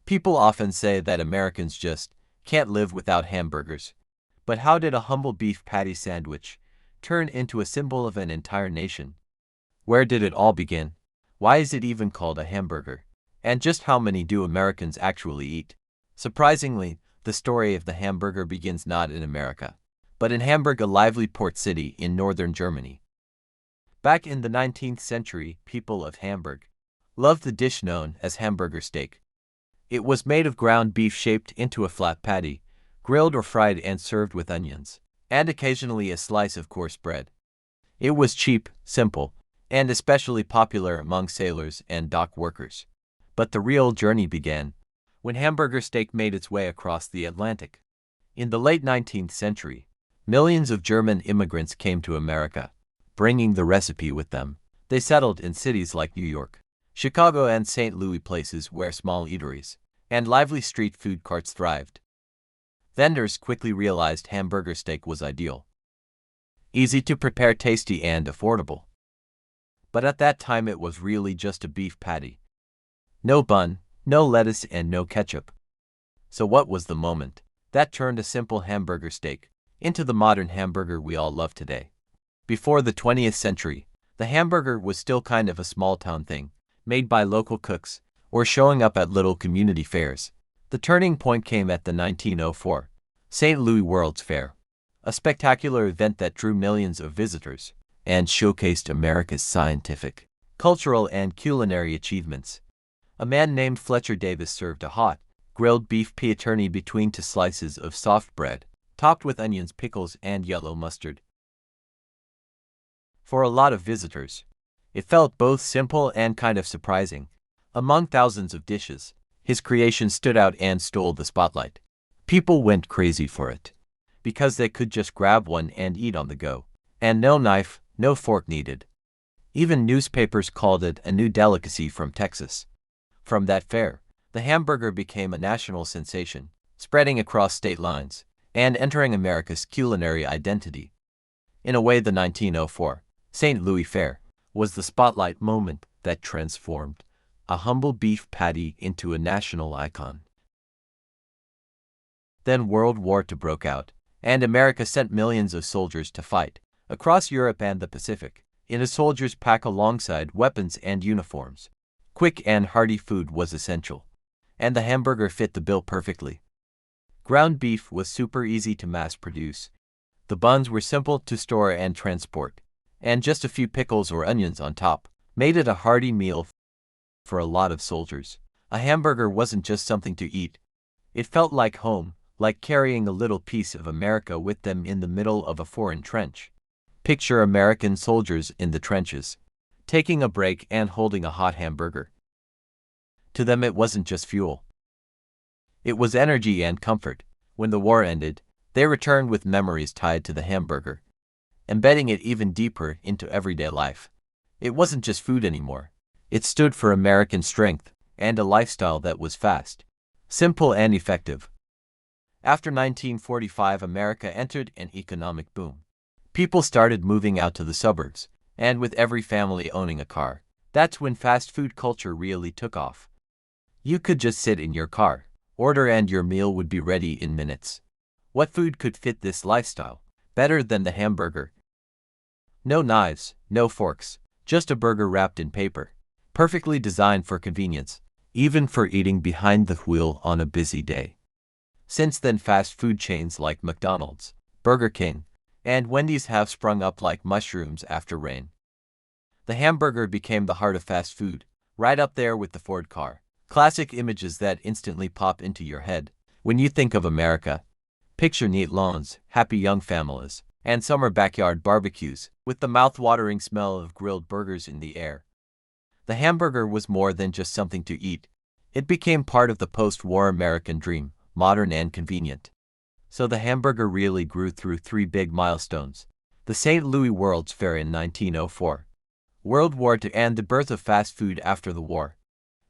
People often say that Americans just can't live without hamburgers. But how did a humble beef patty sandwich turn into a symbol of an entire nation? Where did it all begin? Why is it even called a hamburger? And just how many do Americans actually eat? Surprisingly, the story of the hamburger begins not in America, but in Hamburg, a lively port city in northern Germany. Back in the 19th century, people of Hamburg loved the dish known as Hamburger steak. It was made of ground beef shaped into a flat patty, grilled or fried and served with onions, and occasionally a slice of coarse bread. It was cheap, simple, and especially popular among sailors and dock workers. But the real journey began when hamburger steak made its way across the Atlantic. In the late 19th century, millions of German immigrants came to America, bringing the recipe with them. They settled in cities like New York, Chicago, and St. Louis, places where small eateries and lively street food carts thrived. Vendors quickly realized hamburger steak was ideal. Easy to prepare, tasty, and affordable. But at that time it was really just a beef patty. No bun, no lettuce, and no ketchup. So what was the moment that turned a simple hamburger steak into the modern hamburger we all love today? Before the 20th century, the hamburger was still kind of a small-town thing, made by local cooks or showing up at little community fairs. The turning point came at the 1904 St. Louis World's Fair, a spectacular event that drew millions of visitors and showcased America's scientific, cultural, and culinary achievements. A man named Fletcher Davis served a hot, grilled beef patty between two slices of soft bread, topped with onions, pickles, and yellow mustard. For a lot of visitors, it felt both simple and kind of surprising. Among thousands of dishes, his creation stood out and stole the spotlight. People went crazy for it, because they could just grab one and eat on the go, and no knife, no fork needed. Even newspapers called it a new delicacy from Texas. From that fair, the hamburger became a national sensation, spreading across state lines and entering America's culinary identity. In a way, the 1904 St. Louis Fair was the spotlight moment that transformed a humble beef patty into a national icon. Then World War II broke out, and America sent millions of soldiers to fight across Europe and the Pacific, in a soldier's pack alongside weapons and uniforms. Quick and hearty food was essential, and the hamburger fit the bill perfectly. Ground beef was super easy to mass produce. The buns were simple to store and transport, and just a few pickles or onions on top made it a hearty meal for a lot of soldiers. A hamburger wasn't just something to eat. It felt like home, like carrying a little piece of America with them in the middle of a foreign trench. Picture American soldiers in the trenches, taking a break and holding a hot hamburger. To them it wasn't just fuel. It was energy and comfort. When the war ended, they returned with memories tied to the hamburger, embedding it even deeper into everyday life. It wasn't just food anymore. It stood for American strength and a lifestyle that was fast, simple, and effective. After 1945, America entered an economic boom. People started moving out to the suburbs, and with every family owning a car, that's when fast food culture really took off. You could just sit in your car, order, and your meal would be ready in minutes. What food could fit this lifestyle better than the hamburger? No knives, no forks, just a burger wrapped in paper, perfectly designed for convenience, even for eating behind the wheel on a busy day. Since then, fast food chains like McDonald's, Burger King, and Wendy's have sprung up like mushrooms after rain. The hamburger became the heart of fast food, right up there with the Ford car. Classic images that instantly pop into your head when you think of America. Picture neat lawns, happy young families, and summer backyard barbecues, with the mouth-watering smell of grilled burgers in the air. The hamburger was more than just something to eat. It became part of the post-war American dream, modern and convenient. So the hamburger really grew through three big milestones: the St. Louis World's Fair in 1904, World War II, and the birth of fast food after the war.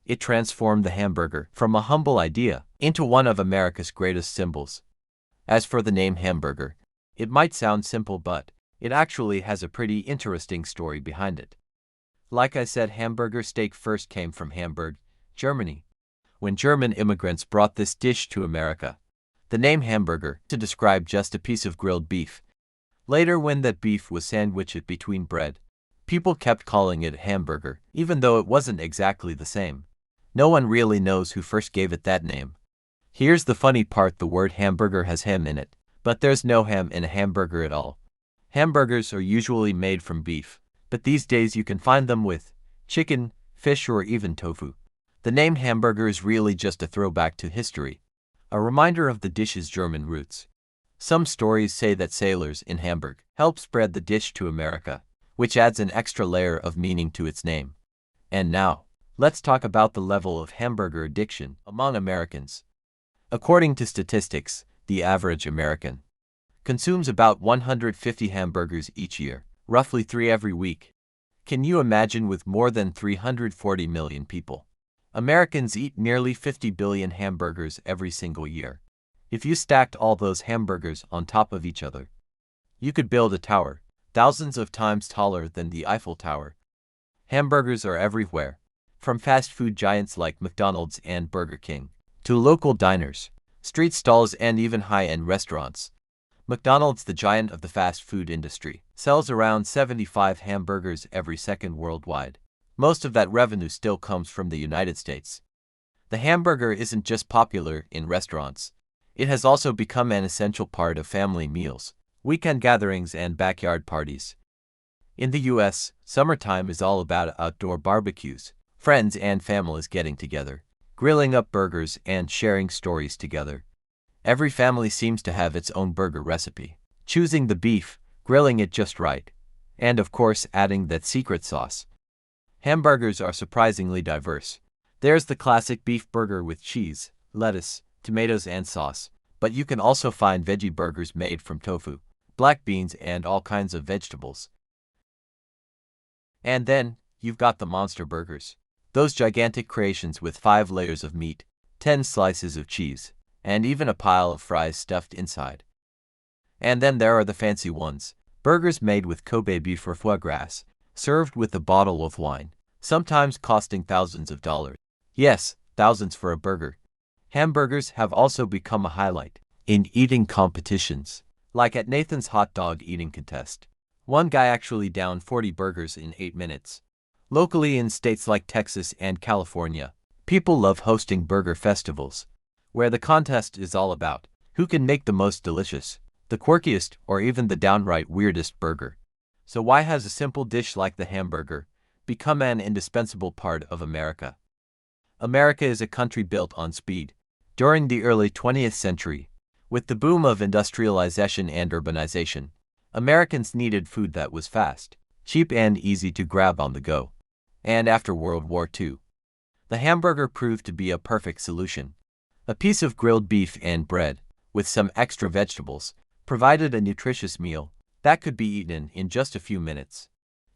It transformed the hamburger from a humble idea into one of America's greatest symbols. As for the name hamburger, it might sound simple, but it actually has a pretty interesting story behind it. Like I said, hamburger steak first came from Hamburg, Germany, when German immigrants brought this dish to America. The name hamburger to describe just a piece of grilled beef. Later, when that beef was sandwiched between bread, people kept calling it hamburger, even though it wasn't exactly the same. No one really knows who first gave it that name. Here's the funny part: the word hamburger has ham in it, but there's no ham in a hamburger at all. Hamburgers are usually made from beef, but these days you can find them with chicken, fish, or even tofu. The name hamburger is really just a throwback to history, a reminder of the dish's German roots. Some stories say that sailors in Hamburg helped spread the dish to America, which adds an extra layer of meaning to its name. And now, let's talk about the level of hamburger addiction among Americans. According to statistics, the average American consumes about 150 hamburgers each year, roughly 3 every week. Can you imagine? With more than 340 million people, Americans eat nearly 50 billion hamburgers every single year. If you stacked all those hamburgers on top of each other, you could build a tower, thousands of times taller than the Eiffel Tower. Hamburgers are everywhere, from fast food giants like McDonald's and Burger King, to local diners, street stalls, and even high-end restaurants. McDonald's, the giant of the fast food industry, sells around 75 hamburgers every second worldwide. Most of that revenue still comes from the United States. The hamburger isn't just popular in restaurants. It has also become an essential part of family meals, weekend gatherings, and backyard parties. In the US, summertime is all about outdoor barbecues, friends and families getting together, grilling up burgers, and sharing stories together. Every family seems to have its own burger recipe, choosing the beef, grilling it just right, and of course adding that secret sauce. Hamburgers are surprisingly diverse. There's the classic beef burger with cheese, lettuce, tomatoes, and sauce, but you can also find veggie burgers made from tofu, black beans, and all kinds of vegetables. And then, you've got the monster burgers. Those gigantic creations with 5 layers of meat, 10 slices of cheese, and even a pile of fries stuffed inside. And then there are the fancy ones, burgers made with Kobe beef or foie gras, served with a bottle of wine, sometimes costing thousands of dollars. Yes, thousands for a burger. Hamburgers have also become a highlight in eating competitions, like at Nathan's hot dog eating contest. One guy actually downed 40 burgers in 8 minutes. Locally, in states like Texas and California, people love hosting burger festivals, where the contest is all about who can make the most delicious, the quirkiest, or even the downright weirdest burger. So why has a simple dish like the hamburger become an indispensable part of America? America is a country built on speed. During the early 20th century, with the boom of industrialization and urbanization, Americans needed food that was fast, cheap, and easy to grab on the go. And after World War II, the hamburger proved to be a perfect solution. A piece of grilled beef and bread, with some extra vegetables, provided a nutritious meal that could be eaten in just a few minutes.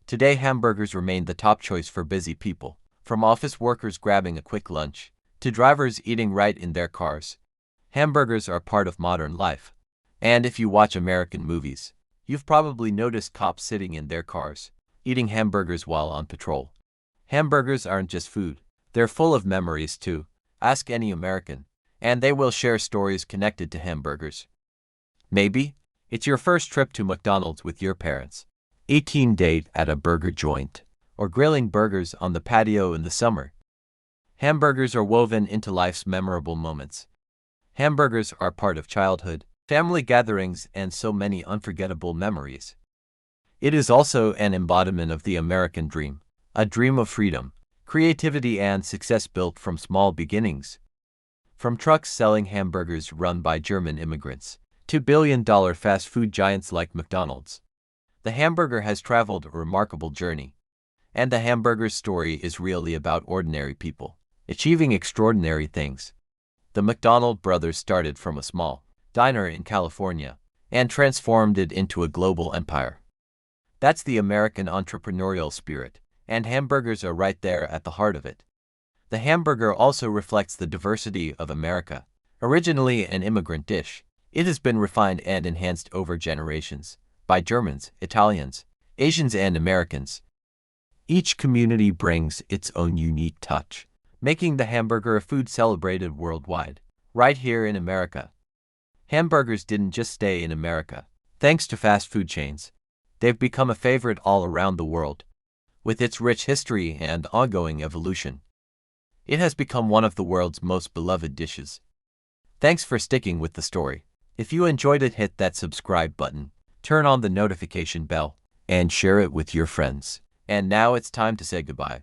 Today, hamburgers remain the top choice for busy people, from office workers grabbing a quick lunch to drivers eating right in their cars. Hamburgers are part of modern life. And if you watch American movies, you've probably noticed cops sitting in their cars, eating hamburgers while on patrol. Hamburgers aren't just food, they're full of memories too. Ask any American, and they will share stories connected to hamburgers. Maybe it's your first trip to McDonald's with your parents, 18 date at a burger joint, or grilling burgers on the patio in the summer. Hamburgers are woven into life's memorable moments. Hamburgers are part of childhood, family gatherings, and so many unforgettable memories. It is also an embodiment of the American dream, a dream of freedom, creativity, and success built from small beginnings. From trucks selling hamburgers run by German immigrants to billion-dollar fast food giants like McDonald's, the hamburger has traveled a remarkable journey. And the hamburger's story is really about ordinary people achieving extraordinary things. The McDonald brothers started from a small diner in California and transformed it into a global empire. That's the American entrepreneurial spirit, and hamburgers are right there at the heart of it. The hamburger also reflects the diversity of America. Originally an immigrant dish, it has been refined and enhanced over generations by Germans, Italians, Asians, and Americans. Each community brings its own unique touch, making the hamburger a food celebrated worldwide, right here in America. Hamburgers didn't just stay in America. Thanks to fast food chains, they've become a favorite all around the world. With its rich history and ongoing evolution, it has become one of the world's most beloved dishes. Thanks for sticking with the story. If you enjoyed it, hit that subscribe button, turn on the notification bell, and share it with your friends. And now it's time to say goodbye.